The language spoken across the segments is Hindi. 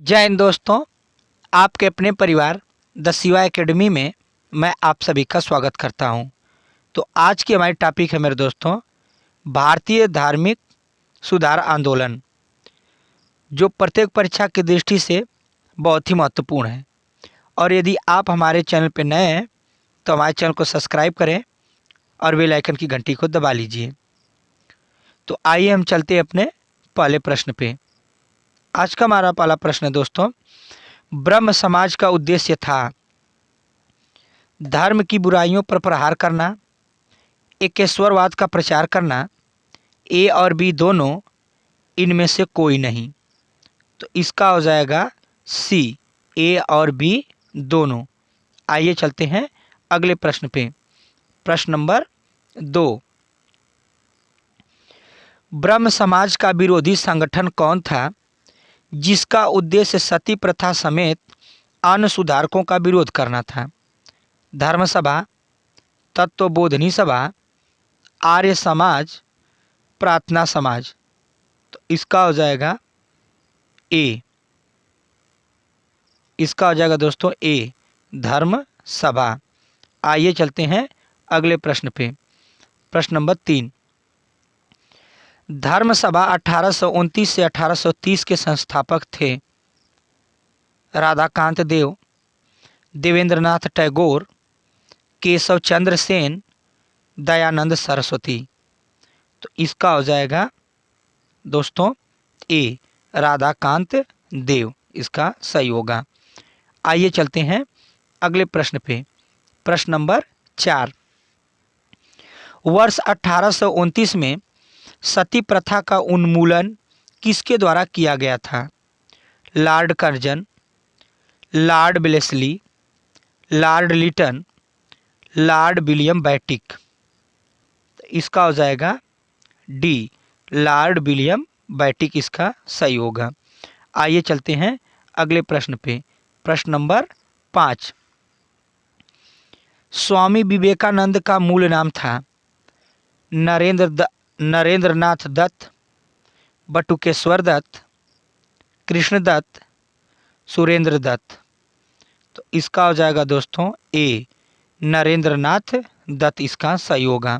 जय हिंद दोस्तों। आपके अपने परिवार द शिवा एकेडमी में मैं आप सभी का स्वागत करता हूं। तो आज की हमारी टॉपिक है मेरे दोस्तों, भारतीय धार्मिक सुधार आंदोलन, जो प्रत्येक परीक्षा की दृष्टि से बहुत ही महत्वपूर्ण है। और यदि आप हमारे चैनल पर नए हैं तो हमारे चैनल को सब्सक्राइब करें और बेल आइकन की घंटी को दबा लीजिए। तो आइए हम चलते हैं अपने पहले प्रश्न पे। आज का हमारा पहला प्रश्न है दोस्तों, ब्रह्म समाज का उद्देश्य था धर्म की बुराइयों पर प्रहार करना, एकेश्वरवाद का प्रचार करना, ए और बी दोनों, इनमें से कोई नहीं। तो इसका हो जाएगा सी, ए और बी दोनों। आइए चलते हैं अगले प्रश्न पे। प्रश्न नंबर 2, ब्रह्म समाज का विरोधी संगठन कौन था जिसका उद्देश्य सती प्रथा समेत अन्य सुधारकों का विरोध करना था? धर्म सभा, तत्वबोधनी सभा, आर्य समाज, प्रार्थना समाज। तो इसका हो जाएगा ए। इसका हो जाएगा दोस्तों ए, धर्म सभा। आइए चलते हैं अगले प्रश्न पे। प्रश्न नंबर 3, धर्म सभा 1829 से 1830 के संस्थापक थे राधाकांत देव, देवेंद्रनाथ टैगोर, केशव चंद्र सेन, दयानंद सरस्वती। तो इसका हो जाएगा दोस्तों ए, राधाकांत देव, इसका सही होगा। आइए चलते हैं अगले प्रश्न पे। प्रश्न नंबर 4, वर्ष 1829 में सती प्रथा का उन्मूलन किसके द्वारा किया गया था? Lord Curzon, lord Wellesley, lord Lytton, lord William Bentinck. इसका हो जाएगा डी, लॉर्ड विलियम बैटिक, इसका सही होगा। आइए चलते हैं अगले प्रश्न पे। प्रश्न नंबर 5, स्वामी विवेकानंद का मूल नाम था नरेंद्रनाथ दत्त, बटुकेश्वर दत्त, कृष्ण दत्त, सुरेंद्र दत्त। तो इसका हो जाएगा दोस्तों ए, नरेंद्रनाथ दत्त, इसका सही होगा।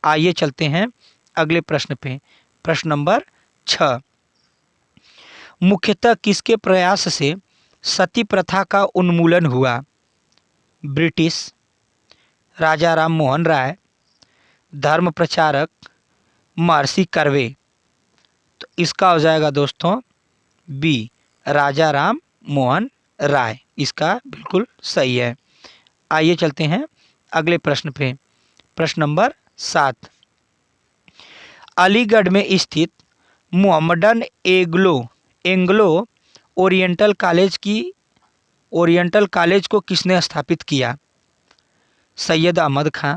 आइए चलते हैं अगले प्रश्न पे। प्रश्न नंबर 6, मुख्यतः किसके प्रयास से सती प्रथा का उन्मूलन हुआ? ब्रिटिश, राजा राम मोहन राय, धर्म प्रचारक, महर्षि कर्वे। तो इसका हो जाएगा दोस्तों बी, राजा राम मोहन राय, इसका बिल्कुल सही है। आइए चलते हैं अगले प्रश्न पे। प्रश्न नंबर 7, अलीगढ़ में स्थित मोहम्मडन एंग्लो ओरिएंटल कॉलेज को किसने स्थापित किया? सैयद अहमद खां,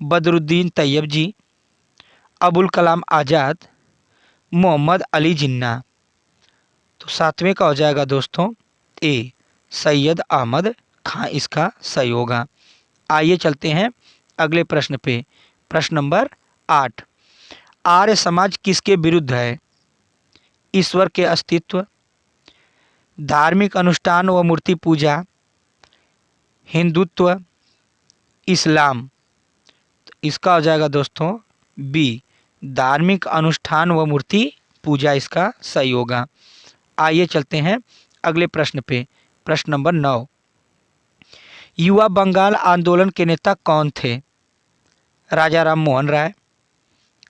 बदरुद्दीन तैयब जी, अबुल कलाम आज़ाद, मोहम्मद अली जिन्ना। तो 7वें का हो जाएगा दोस्तों ए, सैयद अहमद खां, इसका सही होगा। आइए चलते हैं अगले प्रश्न पे। प्रश्न नंबर 8, आर्य समाज किसके विरुद्ध है? ईश्वर के अस्तित्व, धार्मिक अनुष्ठान व मूर्ति पूजा, हिंदुत्व, इस्लाम। तो इसका हो जाएगा दोस्तों बी, धार्मिक अनुष्ठान व मूर्ति पूजा, इसका सही होगा। आइए चलते हैं अगले प्रश्न पे। प्रश्न नंबर 9, युवा बंगाल आंदोलन के नेता कौन थे? Raja Ram Mohan Roy,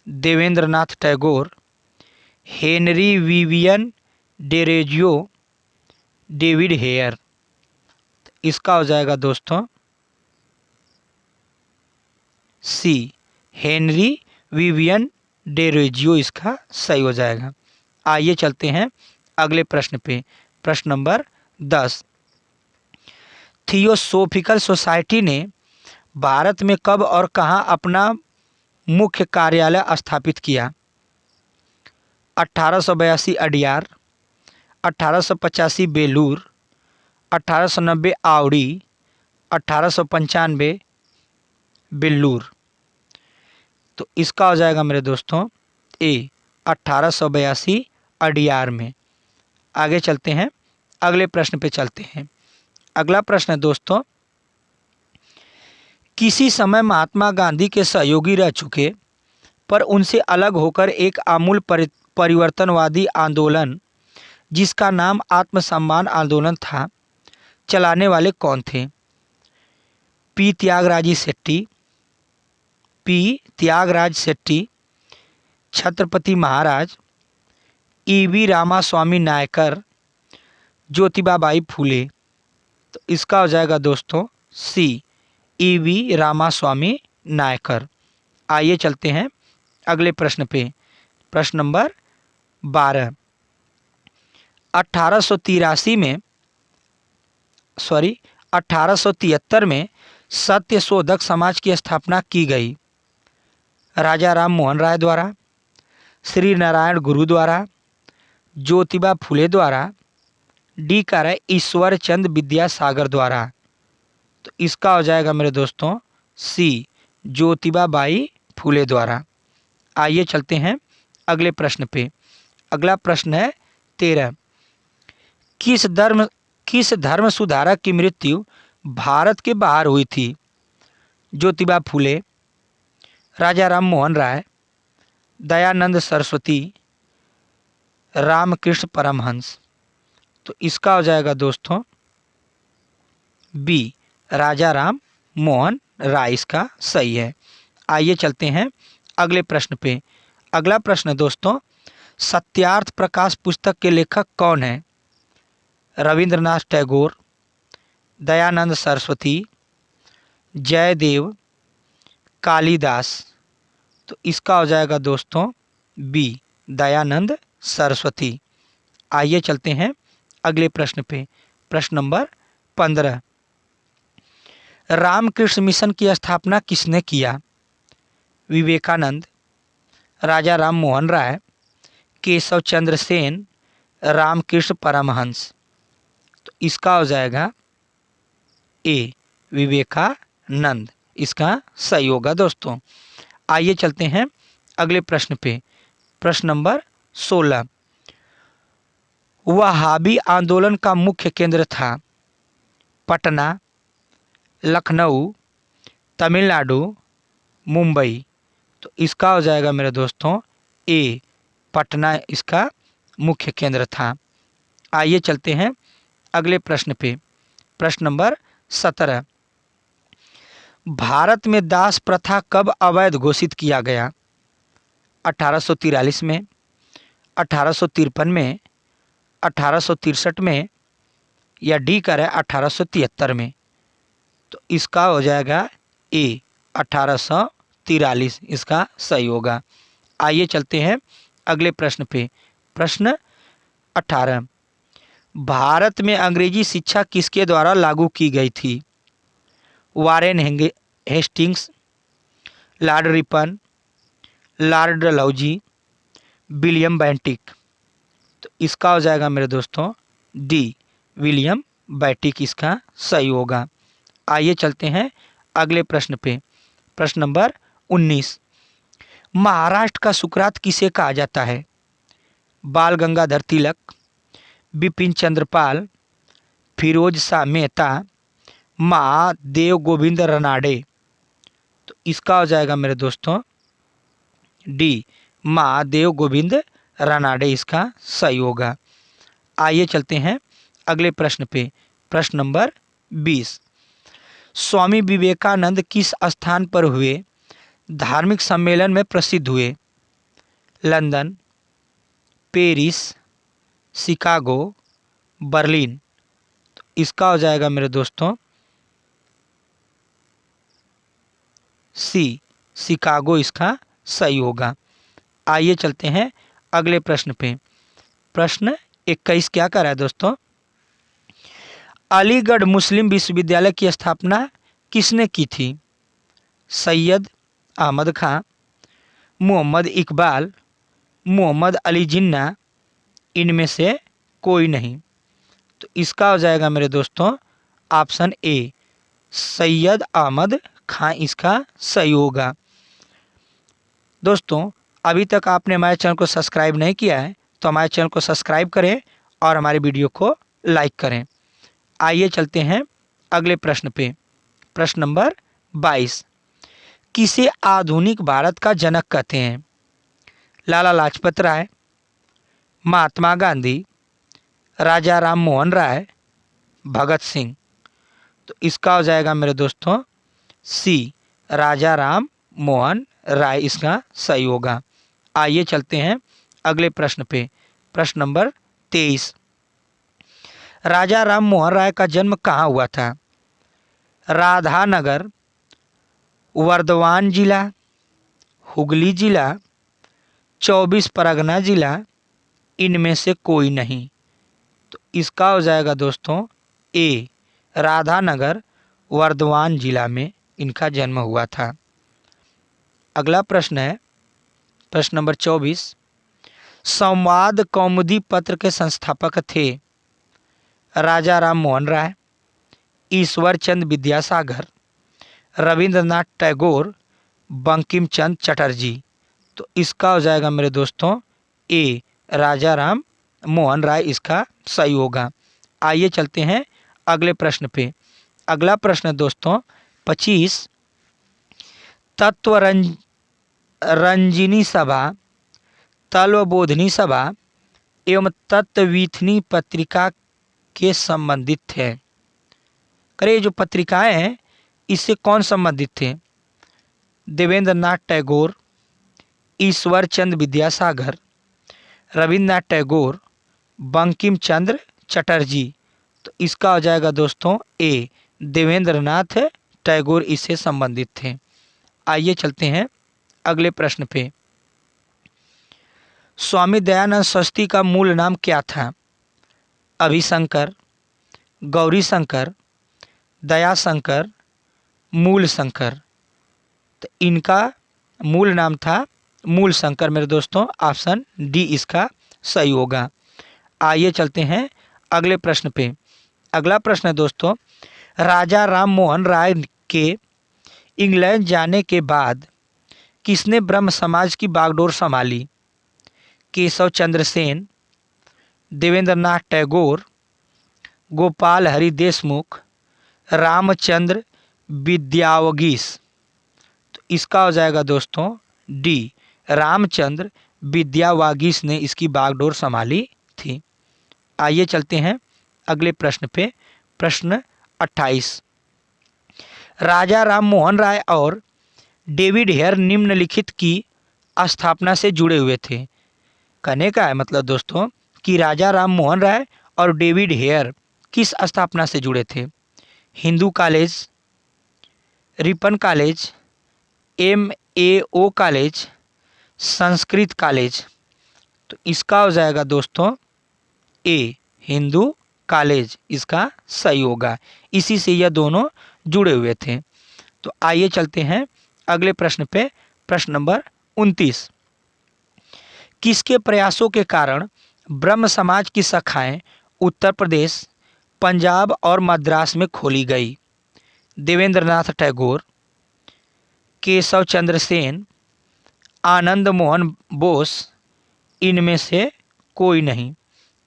Debendranath Tagore, Henry Vivian Derozio, David Hare. इसका हो जाएगा दोस्तों सी, हेनरी विवियन डेरेजियो, इसका सही हो जाएगा। आइए चलते हैं अगले प्रश्न पे। प्रश्न नंबर 10, थियोसोफिकल सोसाइटी ने भारत में कब और कहां अपना मुख्य कार्यालय स्थापित किया? 1882 अडियार, 1885 बेलूर, 1890 आवड़ी, 1895 बेल्लूर। तो इसका हो जाएगा मेरे दोस्तों ए, 1882 अडियार में। आगे चलते हैं, अगले प्रश्न पे चलते हैं। अगला प्रश्न है दोस्तों, किसी समय महात्मा गांधी के सहयोगी रह चुके पर उनसे अलग होकर एक आमूल परिवर्तनवादी आंदोलन जिसका नाम आत्मसम्मान आंदोलन था, चलाने वाले कौन थे? पी त्यागराजी शेट्टी, पी त्यागराज शेट्टी, छत्रपति महाराज, ईवी रामास्वामी नायकर, ज्योतिबा फूले। तो इसका हो जाएगा दोस्तों सी, ईवी रामास्वामी नायकर। आइए चलते हैं अगले प्रश्न पे। प्रश्न नंबर 12, 1883 में 1873 में सत्य शोधक समाज की स्थापना की गई। राजा राम मोहन राय द्वारा, श्री नारायण गुरु द्वारा, ज्योतिबा फूले द्वारा, डी का है ईश्वर चंद विद्यासागर द्वारा। तो इसका हो जाएगा मेरे दोस्तों सी, ज्योतिबा फूले द्वारा। आइए चलते हैं अगले प्रश्न पे। अगला प्रश्न है 13, किस धर्म सुधारक की मृत्यु भारत के बाहर हुई थी? ज्योतिबा फूले, राजा राम मोहन राय, दयानंद सरस्वती, रामकृष्ण परमहंस। तो इसका हो जाएगा दोस्तों बी, राजा राम मोहन राय इसका सही है। आइए चलते हैं अगले प्रश्न पे। अगला प्रश्न है दोस्तों, सत्यार्थ प्रकाश पुस्तक के लेखक कौन है? रविंद्रनाथ टैगोर, दयानंद सरस्वती, जयदेव, कालिदास। तो इसका हो जाएगा दोस्तों बी, दयानंद सरस्वती। आइए चलते हैं अगले प्रश्न पे। प्रश्न नंबर 15, रामकृष्ण मिशन की स्थापना किसने किया? विवेकानंद, राजा राम मोहन राय, केशव चंद्र सेन, रामकृष्ण परमहंस। तो इसका हो जाएगा ए, विवेकानंद इसका सही होगा दोस्तों। आइए चलते हैं अगले प्रश्न पे। प्रश्न नंबर 16, वहाबी आंदोलन का मुख्य केंद्र था? पटना, लखनऊ, तमिलनाडु, मुंबई। तो इसका हो जाएगा मेरे दोस्तों ए, पटना इसका मुख्य केंद्र था। आइए चलते हैं अगले प्रश्न पे। प्रश्न नंबर 17, भारत में दास प्रथा कब अवैध घोषित किया गया? 1843 में, 1853 में, 1863 में, या डी कर है 1873 में। तो इसका हो जाएगा ए, 1843 इसका सही होगा। आइए चलते हैं अगले प्रश्न पे। प्रश्न 18, भारत में अंग्रेजी शिक्षा किसके द्वारा लागू की गई थी? Warren Hastings, Lord Ripon, Lord Dalhousie, William Bentinck. तो इसका हो जाएगा मेरे दोस्तों डी, विलियम बेंटिक इसका सही होगा। आइए चलते हैं अगले प्रश्न पे। प्रश्न नंबर 19, महाराष्ट्र का सुकरात किसे कहा जाता है? बाल गंगाधर तिलक, बिपिन चंद्रपाल, फिरोज शाह मेहता, महादेव गोविंद रनाडे। तो इसका हो जाएगा मेरे दोस्तों डी, महादेव गोविंद रनाडे इसका सही होगा। आइए चलते हैं अगले प्रश्न पे। प्रश्न नंबर 20, स्वामी विवेकानंद किस स्थान पर हुए धार्मिक सम्मेलन में प्रसिद्ध हुए? London, Paris, Chicago, Berlin. तो इसका हो जाएगा मेरे दोस्तों सी, शिकागो इसका सही होगा। आइए चलते हैं अगले प्रश्न पे। प्रश्न 21 क्या कर रहा है दोस्तों, अलीगढ़ मुस्लिम विश्वविद्यालय की स्थापना किसने की थी? सैयद अहमद खां, मोहम्मद इकबाल, मोहम्मद अली जिन्ना, इनमें से कोई नहीं। तो इसका हो जाएगा मेरे दोस्तों ऑप्शन ए, सैयद अहमद खां इसका सही होगा। दोस्तों अभी तक आपने हमारे चैनल को सब्सक्राइब नहीं किया है तो हमारे चैनल को सब्सक्राइब करें और हमारे वीडियो को लाइक करें। आइए चलते हैं अगले प्रश्न पे। प्रश्न नंबर 22, किसे आधुनिक भारत का जनक कहते हैं? लाला लाजपत राय, महात्मा गांधी, राजा राम मोहन राय, भगत सिंह। तो इसका हो जाएगा मेरे दोस्तों सी, राजा राम मोहन राय इसका सही होगा। आइए चलते हैं अगले प्रश्न पे। प्रश्न नंबर 23, राजा राम मोहन राय का जन्म कहाँ हुआ था? राधानगर, वर्धमान जिला, हुगली जिला, 24 परगना जिला, इनमें से कोई नहीं। तो इसका हो जाएगा दोस्तों ए, राधानगर वर्धमान जिला में इनका जन्म हुआ था। अगला प्रश्न है प्रश्न नंबर 24, संवाद कौमुदी पत्र के संस्थापक थे? राजा राम मोहन राय, ईश्वर चंद विद्यासागर, रविंद्रनाथ टैगोर, बंकिम चंद्र चटर्जी। तो इसका हो जाएगा मेरे दोस्तों ए, राजा राम मोहन राय इसका सही होगा। आइए चलते हैं अगले प्रश्न पे। अगला प्रश्न दोस्तों 25, तत्व रंजिनी सभा, तत्वबोधिनी सभा एवं तत्ववीथिनी पत्रिका के संबंधित थे। करे जो पत्रिकाएं हैं इससे कौन संबंधित थे? देवेंद्रनाथ टैगोर, ईश्वर चंद विद्यासागर, रविंद्रनाथ टैगोर, बंकिम चंद्र चटर्जी। तो इसका हो जाएगा दोस्तों ए, देवेंद्रनाथ टैगोर इससे संबंधित थे। आइए चलते हैं अगले प्रश्न पे। स्वामी दयानंद सरस्वती का मूल नाम क्या था? अभिशंकर, गौरी शंकर, दयाशंकर, मूल शंकर। तो इनका मूल नाम था मूल शंकर मेरे दोस्तों, ऑप्शन डी इसका सही होगा। आइए चलते हैं अगले प्रश्न पे। अगला प्रश्न है दोस्तों, राजा राम मोहन राय के इंग्लैंड जाने के बाद किसने ब्रह्म समाज की बागडोर संभाली? केशव चंद्र सेन, देवेंद्रनाथ टैगोर, गोपाल हरि देशमुख, रामचंद्र विद्यावगीस। तो इसका हो जाएगा दोस्तों डी, रामचंद्र विद्यावागीस ने इसकी बागडोर संभाली थी। आइए चलते हैं अगले प्रश्न पे। प्रश्न 28, राजा राम मोहन राय और डेविड हेयर निम्नलिखित की स्थापना से जुड़े हुए थे। कहने का है मतलब दोस्तों कि राजा राम मोहन राय और डेविड हेयर किस स्थापना से जुड़े थे? Hindu college, Ripon college, MAO college, Sanskrit college. तो इसका हो जाएगा दोस्तों ए, हिंदू कॉलेज इसका सही होगा। इसी से यह दोनों जुड़े हुए थे। तो आइए चलते हैं अगले प्रश्न पे। प्रश्न नंबर 29, किसके प्रयासों के कारण ब्रह्म समाज की शाखाएं उत्तर प्रदेश, पंजाब और मद्रास में खोली गई? देवेंद्रनाथ टैगोर, केशव चंद्र सेन, आनंद मोहन बोस, इनमें से कोई नहीं।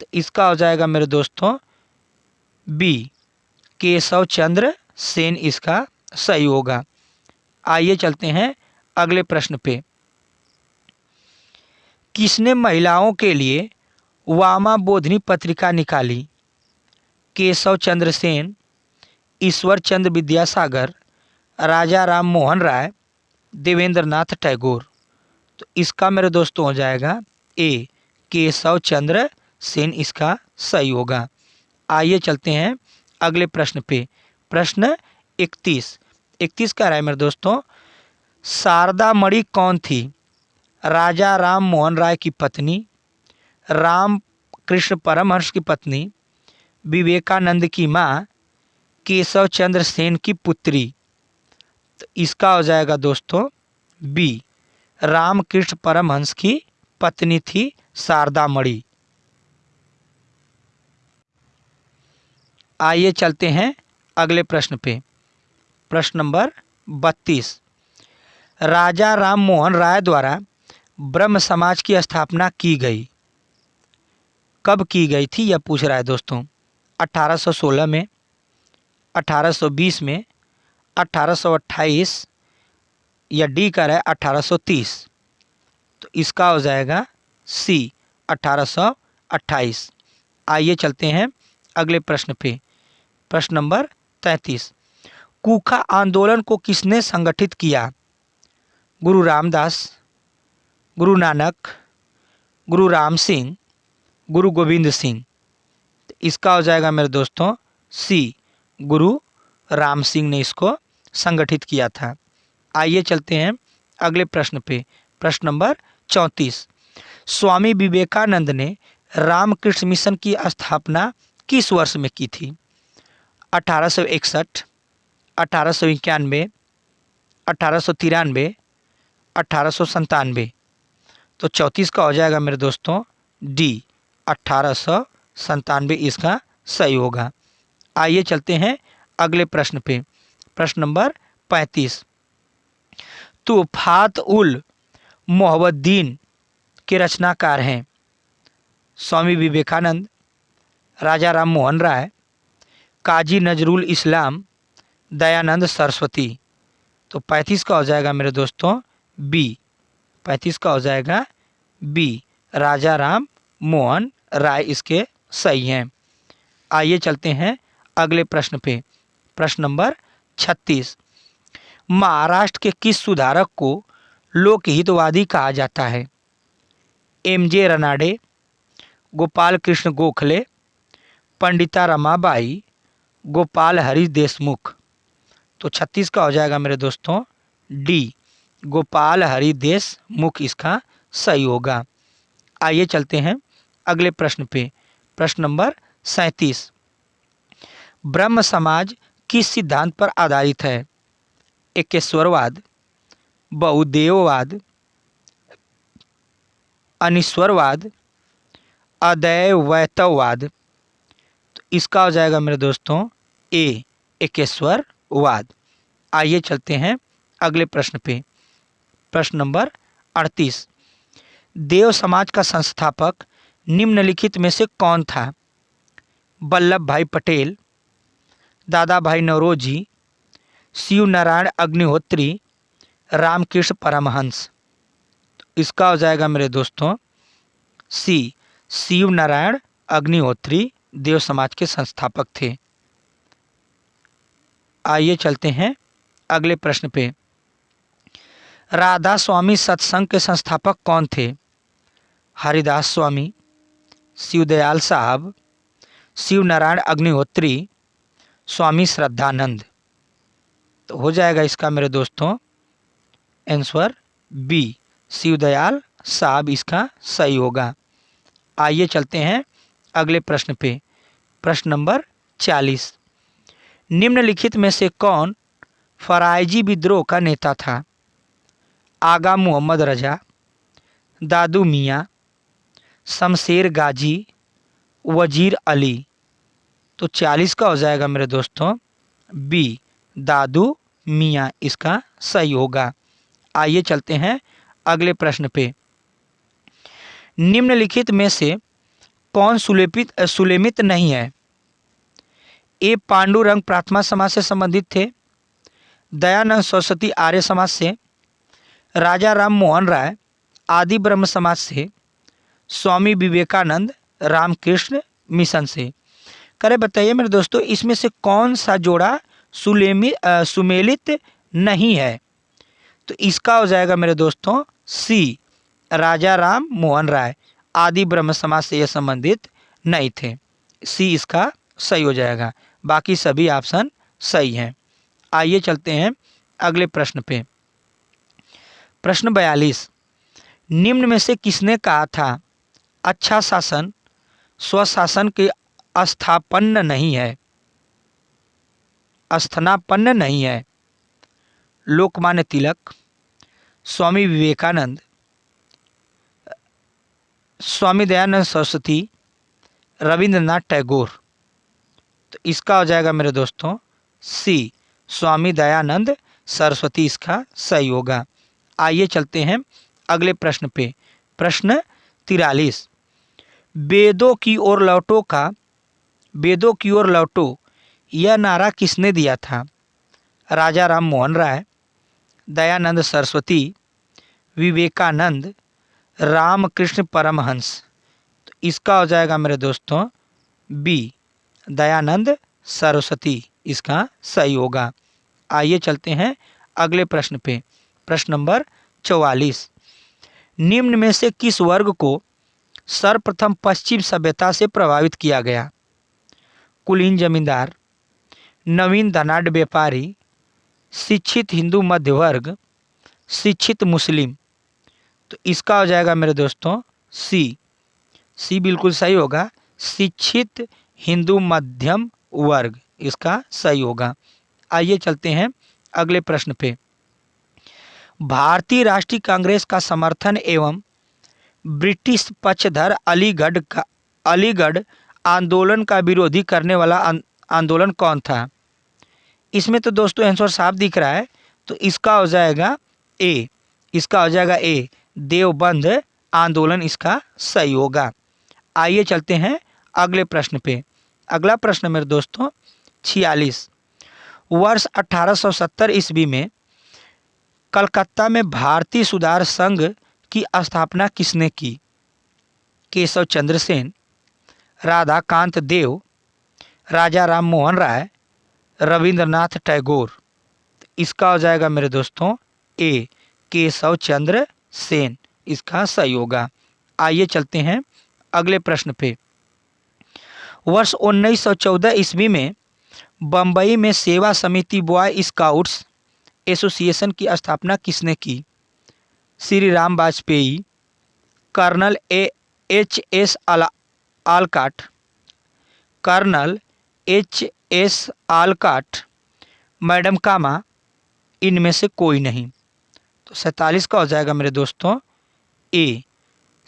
तो इसका हो जाएगा मेरे दोस्तों बी, केशव चंद्र सेन इसका सही होगा। आइए चलते हैं अगले प्रश्न पे। किसने महिलाओं के लिए वामा बोधिनी पत्रिका निकाली? केशव चंद्र सेन, ईश्वर चंद्र विद्यासागर, राजा राम मोहन राय, देवेंद्रनाथ टैगोर। तो इसका मेरे दोस्तों हो जाएगा ए, केशव चंद्र सेन इसका सही होगा। आइए चलते हैं अगले प्रश्न पे। प्रश्न 31 का है मेरे दोस्तों, शारदा मणि कौन थी? राजा राम मोहन राय की पत्नी, राम कृष्ण परमहंस की पत्नी, विवेकानंद की माँ, केशव चंद्र सेन की पुत्री। तो इसका हो जाएगा दोस्तों बी, रामकृष्ण परमहंस की पत्नी थी शारदा मणि। आइए चलते हैं अगले प्रश्न पे। प्रश्न नंबर 32, राजा राम मोहन राय द्वारा ब्रह्म समाज की स्थापना की गई। कब की गई थी, यह पूछ रहा है दोस्तों। 1816 में, 1820 में, 1828 या डी कर है 1830। तो इसका हो जाएगा सी 1828। आइए चलते हैं अगले प्रश्न पे। प्रश्न नंबर 33। कूखा आंदोलन को किसने संगठित किया? गुरु रामदास, गुरु नानक, गुरु राम सिंह, गुरु गोविंद सिंह। इसका हो जाएगा मेरे दोस्तों सी गुरु राम सिंह ने इसको संगठित किया था। आइए चलते हैं अगले प्रश्न पे। प्रश्न नंबर 34। स्वामी विवेकानंद ने रामकृष्ण मिशन की स्थापना किस वर्ष में की थी? 1861, 1891, 1893, 1897। तो 34 का हो जाएगा मेरे दोस्तों डी 1897 इसका सही होगा। आइए चलते हैं अगले प्रश्न पे। प्रश्न नंबर 35। तुफात उल मोहब्बद्दीन के रचनाकार हैं? स्वामी विवेकानंद, राजा राम मोहन राय, काजी नजरुल इस्लाम, दयानंद सरस्वती। तो 35 का हो जाएगा मेरे दोस्तों बी। 35 का हो जाएगा बी राजा राम मोहन राय इसके सही हैं। आइए चलते हैं अगले प्रश्न पे। प्रश्न नंबर 36। महाराष्ट्र के किस सुधारक को लोकहितवादी कहा जाता है? एम.जे. रनाडे, गोपाल कृष्ण गोखले, पंडिता रमाबाई, गोपाल हरि देशमुख। तो 36 का हो जाएगा मेरे दोस्तों डी गोपाल हरि देशमुख इसका सही होगा। आइए चलते हैं अगले प्रश्न पे। प्रश्न नंबर 37। ब्रह्म समाज किस सिद्धांत पर आधारित है? एकेश्वरवाद, बहुदेववाद, अनीश्वरवाद, अद्वैतवाद। तो इसका हो जाएगा मेरे दोस्तों ए एकेश्वरवाद। आइए चलते हैं अगले प्रश्न पे। प्रश्न नंबर 38। देव समाज का संस्थापक निम्नलिखित में से कौन था? वल्लभ भाई पटेल, दादा भाई नौरोजी, शिव नारायण अग्निहोत्री, रामकृष्ण परमहंस। इसका हो जाएगा मेरे दोस्तों सी शिव नारायण अग्निहोत्री देव समाज के संस्थापक थे। आइए चलते हैं अगले प्रश्न पे। राधा स्वामी सत्संग के संस्थापक कौन थे? हरिदास स्वामी, शिवदयाल साहब, शिव नारायण अग्निहोत्री, स्वामी श्रद्धानंद। तो हो जाएगा इसका मेरे दोस्तों आंसर बी शिवदयाल साहब इसका सही होगा। आइए चलते हैं अगले प्रश्न पे। प्रश्न नंबर 40। निम्नलिखित में से कौन फराइजी विद्रोह का नेता था? आगा मोहम्मद रजा, दादू मियाँ, शमशेर गाजी, वजीर अली। तो 40 का हो जाएगा मेरे दोस्तों बी दादू मियाँ इसका सही होगा। आइए चलते हैं अगले प्रश्न पे। निम्नलिखित में से कौन सुलेमित नहीं है? ए पांडुरंग प्रार्थना समाज से संबंधित थे, दयानंद सरस्वती आर्य समाज से, राजा राम मोहन राय आदि ब्रह्म समाज से, स्वामी विवेकानंद रामकृष्ण मिशन से। करे बताइए मेरे दोस्तों इसमें से कौन सा जोड़ा सुमेलित नहीं है? तो इसका हो जाएगा मेरे दोस्तों सी राजा राम मोहन राय आदि ब्रह्म समाज से यह संबंधित नहीं थे। सी इसका सही हो जाएगा, बाकी सभी ऑप्शन सही हैं। आइए चलते हैं अगले प्रश्न पे। प्रश्न 42। निम्न में से किसने कहा था अच्छा शासन स्वशासन के स्थापन्न नहीं है? स्थानापन्न नहीं है। लोकमान्य तिलक, स्वामी विवेकानंद, स्वामी दयानंद सरस्वती, रविंद्रनाथ टैगोर। तो इसका हो जाएगा मेरे दोस्तों सी स्वामी दयानंद सरस्वती इसका सही होगा। आइए चलते हैं अगले प्रश्न पे। प्रश्न 43। वेदों की ओर लौटो का वेदों की ओर लौटो यह नारा किसने दिया था? राजा राम मोहन राय, दयानंद सरस्वती, विवेकानंद, रामकृष्ण परमहंस। तो इसका हो जाएगा मेरे दोस्तों बी, दयानंद सरस्वती इसका सही होगा। आइए चलते हैं अगले प्रश्न पे। प्रश्न नंबर 44। निम्न में से किस वर्ग को सर्वप्रथम पश्चिम सभ्यता से प्रभावित किया गया? कुलीन जमींदार, नवीन धनाढ़ व्यापारी, शिक्षित हिंदू मध्य वर्ग, शिक्षित मुस्लिम। तो इसका हो जाएगा मेरे दोस्तों सी। सी बिल्कुल सही होगा, शिक्षित हिंदू मध्यम वर्ग इसका सही होगा। आइए चलते हैं अगले प्रश्न पे। भारतीय राष्ट्रीय कांग्रेस का समर्थन एवं ब्रिटिश पक्षधर अलीगढ़ आंदोलन का विरोधी करने वाला आंदोलन कौन था? इसमें तो दोस्तों आंसर साफ दिख रहा है, तो इसका हो जाएगा ए। इसका हो जाएगा ए, देवबंद आंदोलन इसका सही होगा। आइए चलते हैं अगले प्रश्न पे। अगला प्रश्न मेरे दोस्तों 46। वर्ष 1870 ईस्वी में कलकत्ता में भारतीय सुधार संघ की स्थापना किसने की? केशव चंद्र सेन, राधाकांत देव, राजा राम मोहन राय, रविंद्रनाथ टैगोर। इसका हो जाएगा मेरे दोस्तों ए, केशव चंद्र सेन इसका सही होगा। आइए चलते हैं अगले प्रश्न पे। वर्ष 1914 ईस्वी में बम्बई में सेवा समिति बॉय स्काउट्स एसोसिएशन की स्थापना किसने की? Shri Ram Vajpayee, colonel H S. Olcott, colonel H S. Olcott, madam Cama, इनमें से कोई नहीं। तो 47 का हो जाएगा मेरे दोस्तों ए,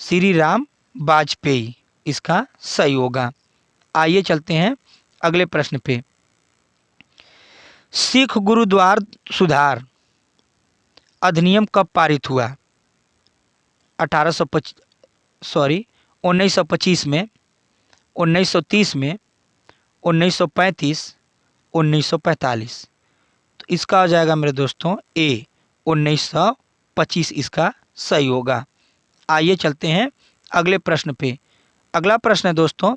श्री राम वाजपेयी इसका सही होगा। आइए चलते हैं अगले प्रश्न पे। सिख गुरुद्वार सुधार अधिनियम कब पारित हुआ? 1925 में, 1930 में, 1935, 1945। तो इसका हो जाएगा मेरे दोस्तों ए, 1925 इसका सही होगा। आइए चलते हैं अगले प्रश्न पे। अगला प्रश्न है दोस्तों,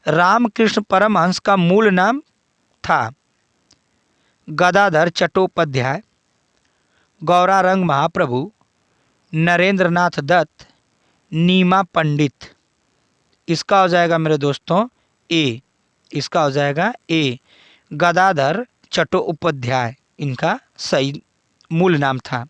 रामकृष्ण परमहंस का मूल नाम था? गदाधर चट्टोपाध्याय, गौरारंग महाप्रभु, नरेंद्रनाथ दत्त, नीमा पंडित। इसका हो जाएगा मेरे दोस्तों ए। इसका हो जाएगा ए, गदाधर चट्टोपाध्याय इनका सही मूल नाम था।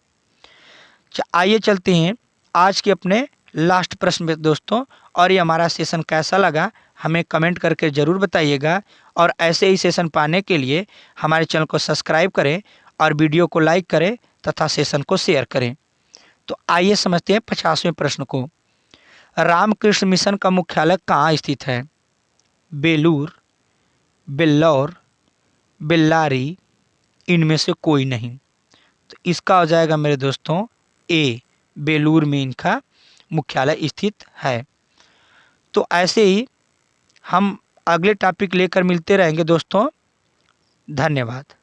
आइए चलते हैं आज के अपने लास्ट प्रश्न में दोस्तों। और ये हमारा सेशन कैसा लगा हमें कमेंट करके ज़रूर बताइएगा। और ऐसे ही सेशन पाने के लिए हमारे चैनल को सब्सक्राइब करें और वीडियो को लाइक करें तथा सेशन को शेयर करें। तो आइए समझते हैं 50वें प्रश्न को। रामकृष्ण मिशन का मुख्यालय कहाँ स्थित है? बेलूर, बिल्लौर, बेल्लारी, इनमें से कोई नहीं। तो इसका हो जाएगा मेरे दोस्तों ए, बेलूर में इनका मुख्यालय स्थित है। तो ऐसे ही हम अगले टॉपिक लेकर मिलते रहेंगे दोस्तों। धन्यवाद।